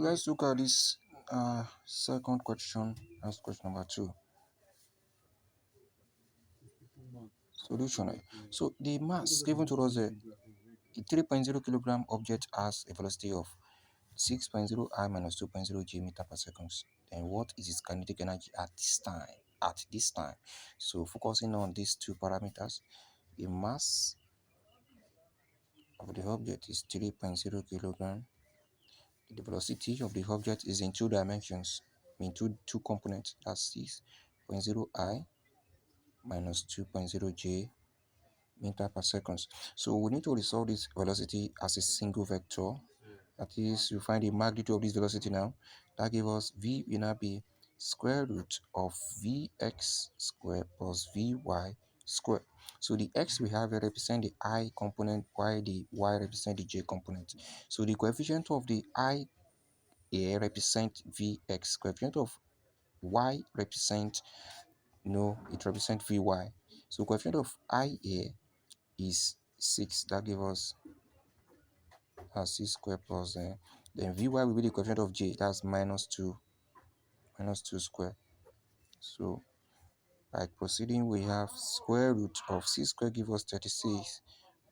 let's look at this second question. That's question number 2. Solution. So the mass given to us, a 3.0 kilogram object has a velocity of 6.0 I minus 2.0 G meter per second. Then what is its kinetic energy at this time? At this time. So focusing on these two parameters, the mass of the object is 3.0 kilogram. The velocity of the object is in two dimensions, in two components. That's 6.0 I minus 2.0 J meter per second. So we need to resolve this velocity as a single vector. That is, you find the magnitude of this velocity now. That gives us v will now be square root of vx squared plus vy squared. So the x we have represent the I component, while the y represent the j component. So the coefficient of the I here represent vx, coefficient of y represent, it represent vy. So coefficient of I here is 6. That gives us 6 squared plus then vy will be the coefficient of j, that's minus 2 square. So by proceeding, we have square root of 6 square give us 36,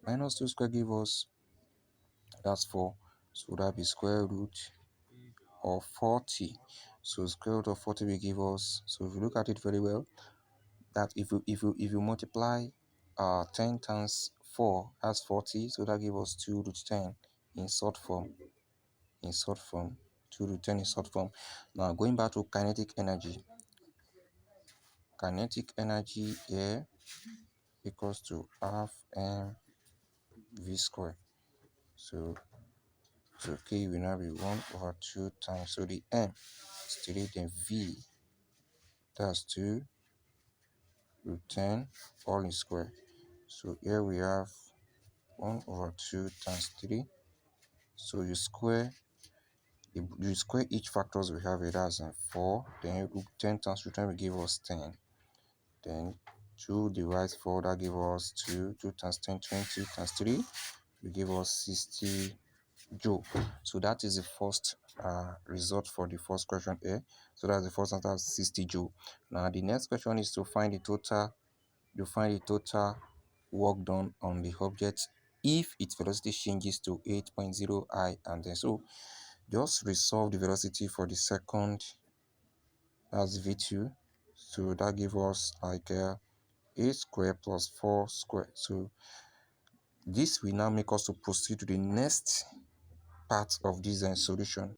minus 2 square give us, that's 4. So that be square root of 40. So square root of 40 will give us, so if you look at it very well, that if you multiply 10 times 4, that's 40. So that gives us 2 root 10 in short form. 2 root 10 in short form. Now going back to kinetic energy. Kinetic energy here equals to half m v square. So k will now be 1/2 times. So the m is 3, then v, that's 2 root 10 all in square. So here we have 1/2 times 3. So you square each factors we have it as 4. Then root 10 times root 10 will give us 10. Then 2 divides 4, that gives us 2. 2 times 10, 20 times 3 will give us 60 joule. So that is the first result for the first question here. So that's the first answer, 60 joule. Now the next question is to find the total. You find the total work done on the object if its velocity changes to 8.0 I, and then so just resolve the velocity for the second, as v2. So that gives us like 8 squared plus 4 squared. So this will now make us to proceed to the next part of this solution.